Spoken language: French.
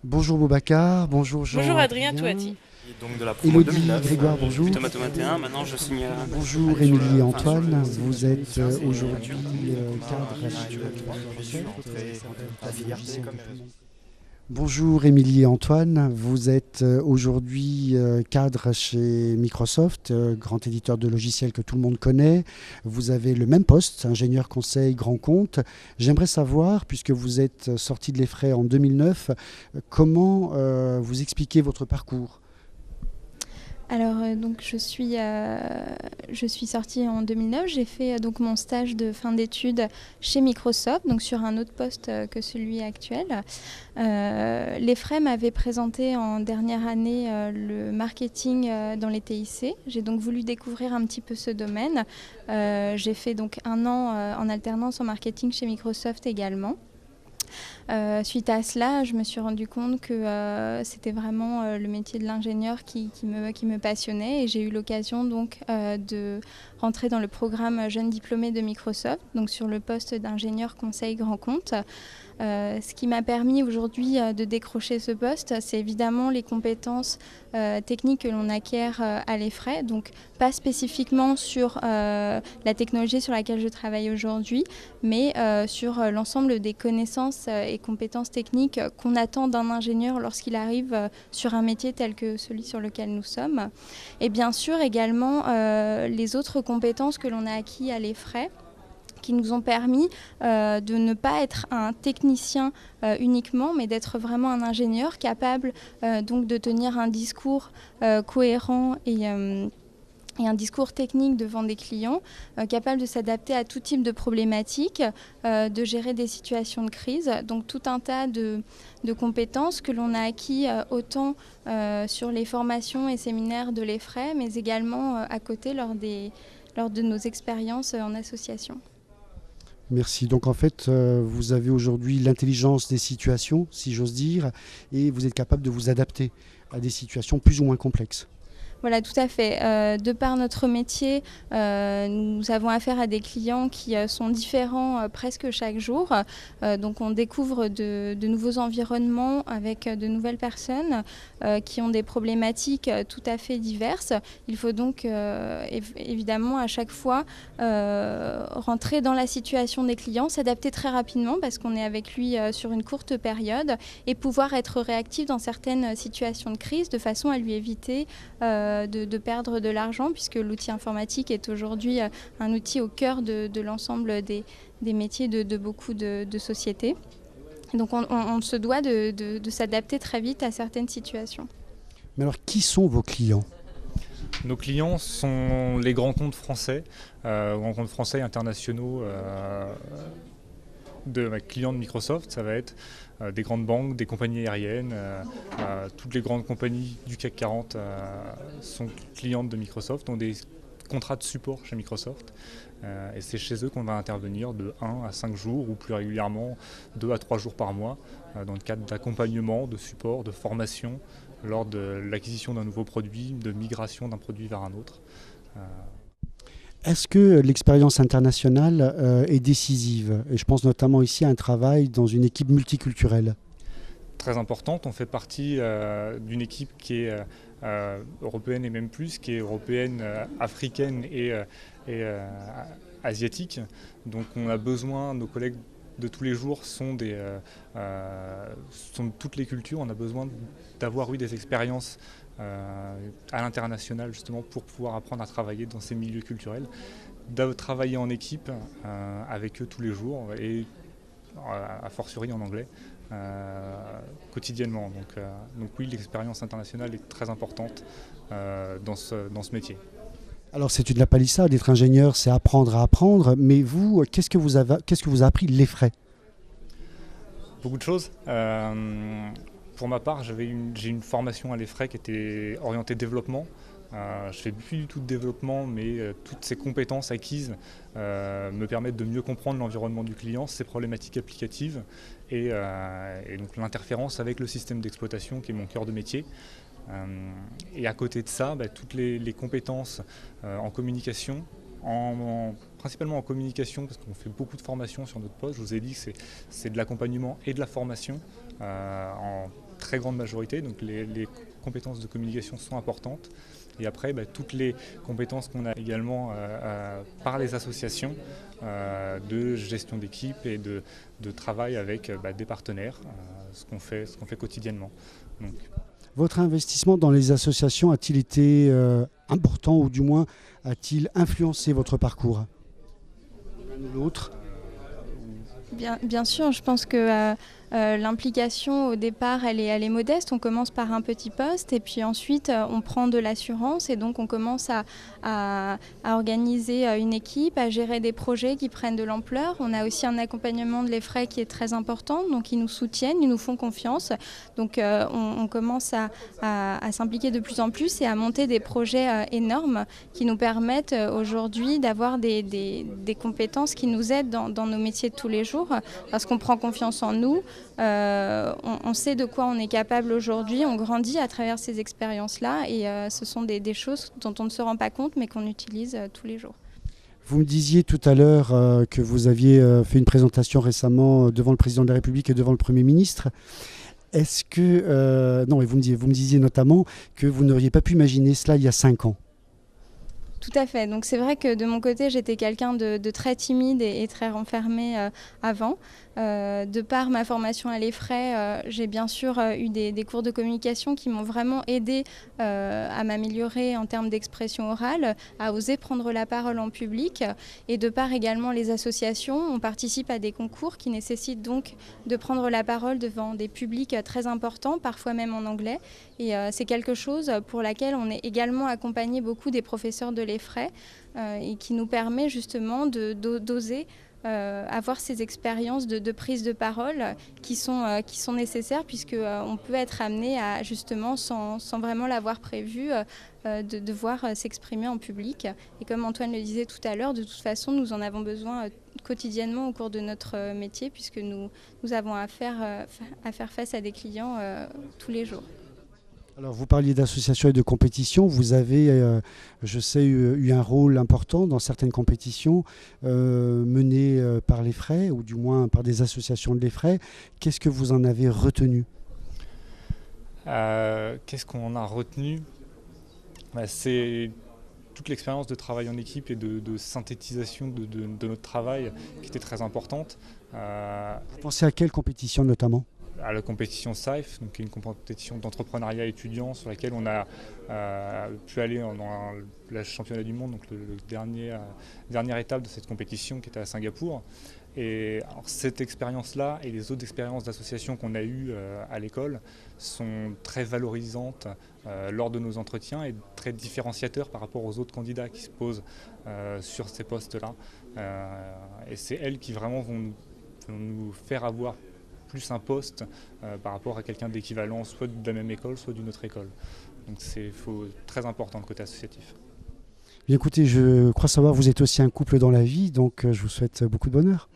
Bonjour Boubacar, bonjour Bonjour Adrien Jean-Adrien, Touati. Et donc de la promo Élodie 2009, Grégoire, je suis bonjour. Thomas Tomatin, maintenant je signe Bonjour sur Émilie sur Antoine, le site vous de êtes Microsoft, c'est aujourd'hui les liens qu'on cadre a chez Microsoft, la filière télécom et réseau. Bonjour Émilie Antoine, vous êtes aujourd'hui cadre chez Microsoft, grand éditeur de logiciels que tout le monde connaît. Vous avez le même poste, ingénieur conseil grand compte. J'aimerais savoir, puisque vous êtes sorti de l'EFRAY en 2009, comment vous expliquez votre parcours. Alors donc je suis sortie en 2009, j'ai fait donc mon stage de fin d'études chez Microsoft, donc sur un autre poste que celui actuel. L'EFRAY m'avait présenté en dernière année le marketing dans les TIC. J'ai donc voulu découvrir un petit peu ce domaine. J'ai fait donc un an en alternance en marketing chez Microsoft également. Suite à cela, je me suis rendu compte que c'était vraiment le métier de l'ingénieur qui me passionnait, et j'ai eu l'occasion donc de rentrer dans le programme Jeunes diplômés de Microsoft, donc sur le poste d'ingénieur conseil grand compte. Ce qui m'a permis aujourd'hui de décrocher ce poste, c'est évidemment les compétences techniques que l'on acquiert à l'EFRAY, donc pas spécifiquement sur la technologie sur laquelle je travaille aujourd'hui, mais sur l'ensemble des connaissances et compétences techniques qu'on attend d'un ingénieur lorsqu'il arrive sur un métier tel que celui sur lequel nous sommes. Et bien sûr également les autres compétences que l'on a acquis à l'EFRAY, qui nous ont permis de ne pas être un technicien uniquement, mais d'être vraiment un ingénieur capable donc de tenir un discours cohérent et un discours technique devant des clients, capable de s'adapter à tout type de problématiques, de gérer des situations de crise. Donc tout un tas de compétences que l'on a acquis autant sur les formations et séminaires de l'EFRAY, mais également à côté lors de nos expériences en association. Merci. Donc en fait, vous avez aujourd'hui l'intelligence des situations, si j'ose dire, et vous êtes capable de vous adapter à des situations plus ou moins complexes. Voilà, tout à fait. De par notre métier, nous avons affaire à des clients qui sont différents presque chaque jour. Donc on découvre de nouveaux environnements avec de nouvelles personnes qui ont des problématiques tout à fait diverses. Il faut donc évidemment à chaque fois rentrer dans la situation des clients, s'adapter très rapidement parce qu'on est avec lui sur une courte période, et pouvoir être réactif dans certaines situations de crise de façon à lui éviter de perdre de l'argent, puisque l'outil informatique est aujourd'hui un outil au cœur de l'ensemble des métiers de beaucoup de sociétés. Donc on se doit de s'adapter très vite à certaines situations. Mais alors, qui sont vos clients ? Nos clients sont les grands comptes français, grands comptes français et internationaux clients de Microsoft. Ça va être des grandes banques, des compagnies aériennes, toutes les grandes compagnies du CAC 40 sont clientes de Microsoft, ont des contrats de support chez Microsoft. Et c'est chez eux qu'on va intervenir de 1 à 5 jours ou plus régulièrement 2 à 3 jours par mois dans le cadre d'accompagnement, de support, de formation lors de l'acquisition d'un nouveau produit, de migration d'un produit vers un autre. Est-ce que l'expérience internationale est décisive ? Et je pense notamment ici à un travail dans une équipe multiculturelle. Très importante, on fait partie d'une équipe qui est européenne et même plus, qui est européenne, africaine et asiatique. Donc on a besoin, nos collègues de tous les jours sont de toutes les cultures, on a besoin d'avoir eu des expériences à l'international justement pour pouvoir apprendre à travailler dans ces milieux culturels, de travailler en équipe avec eux tous les jours et a fortiori en anglais quotidiennement. Donc oui, l'expérience internationale est très importante dans ce métier. Alors c'est une la palissade, d'être ingénieur, c'est apprendre à apprendre, mais vous, qu'est-ce que vous a appris l'EFRAY ? Beaucoup de choses. Pour ma part, j'ai une formation à l'EFRAY qui était orientée développement. Je fais plus du tout de développement, mais toutes ces compétences acquises me permettent de mieux comprendre l'environnement du client, ses problématiques applicatives et donc l'interférence avec le système d'exploitation qui est mon cœur de métier. Et à côté de ça, toutes les compétences en communication, principalement en communication, parce qu'on fait beaucoup de formations sur notre poste. Je vous ai dit que c'est de l'accompagnement et de la formation en très grande majorité. Donc les compétences de communication sont importantes. Et après, toutes les compétences qu'on a également par les associations de gestion d'équipe et de travail avec des partenaires, ce qu'on fait quotidiennement. Donc. Votre investissement dans les associations a-t-il été important ou du moins a-t-il influencé votre parcours ? L'un ou l'autre ? Bien sûr, je pense que l'implication au départ, elle est modeste. On commence par un petit poste et puis ensuite on prend de l'assurance et donc on commence à organiser une équipe, à gérer des projets qui prennent de l'ampleur. On a aussi un accompagnement de l'EFREC qui est très important, donc ils nous soutiennent, ils nous font confiance. Donc on commence à s'impliquer de plus en plus et à monter des projets énormes qui nous permettent aujourd'hui d'avoir des compétences qui nous aident dans nos métiers de tous les jours parce qu'on prend confiance en nous. On sait de quoi on est capable aujourd'hui, on grandit à travers ces expériences-là et ce sont des choses dont on ne se rend pas compte mais qu'on utilise tous les jours. Vous me disiez tout à l'heure que vous aviez fait une présentation récemment devant le président de la République et devant le Premier ministre. Est-ce que... non, et vous me disiez notamment que vous n'auriez pas pu imaginer cela il y a 5 ans. Tout à fait. Donc c'est vrai que de mon côté, j'étais quelqu'un de très timide et très renfermé avant. De par ma formation à l'EFREC, j'ai bien sûr eu des cours de communication qui m'ont vraiment aidé à m'améliorer en termes d'expression orale, à oser prendre la parole en public. Et de par également les associations, on participe à des concours qui nécessitent donc de prendre la parole devant des publics très importants, parfois même en anglais. Et c'est quelque chose pour laquelle on est également accompagné beaucoup des professeurs de l'EFREC et qui nous permet justement d'oser avoir ces expériences de prise de parole qui sont nécessaires puisqu'on peut être amené à justement sans vraiment l'avoir prévu de devoir s'exprimer en public. Et comme Antoine le disait tout à l'heure, de toute façon nous en avons besoin quotidiennement au cours de notre métier puisque nous avons à faire face à des clients tous les jours. Alors vous parliez d'associations et de compétitions, vous avez, je sais, eu un rôle important dans certaines compétitions menées par l'EFREC ou du moins par des associations de l'EFREC. Qu'est-ce que vous en avez retenu ? Qu'est-ce qu'on en a retenu ? C'est toute l'expérience de travail en équipe et de synthétisation de notre travail qui était très importante. Vous pensez à quelle compétition notamment ? À la compétition SAIF, donc une compétition d'entrepreneuriat étudiant sur laquelle on a pu aller dans le championnat du monde, donc dernière étape de cette compétition qui était à Singapour. Et alors, cette expérience-là et les autres expériences d'association qu'on a eues à l'école sont très valorisantes lors de nos entretiens et très différenciateurs par rapport aux autres candidats qui se posent sur ces postes-là. Et c'est elles qui vraiment vont nous faire avoir plus un poste par rapport à quelqu'un d'équivalent, soit de la même école, soit d'une autre école. Donc c'est très important le côté associatif. Bien, écoutez, je crois savoir que vous êtes aussi un couple dans la vie, donc je vous souhaite beaucoup de bonheur.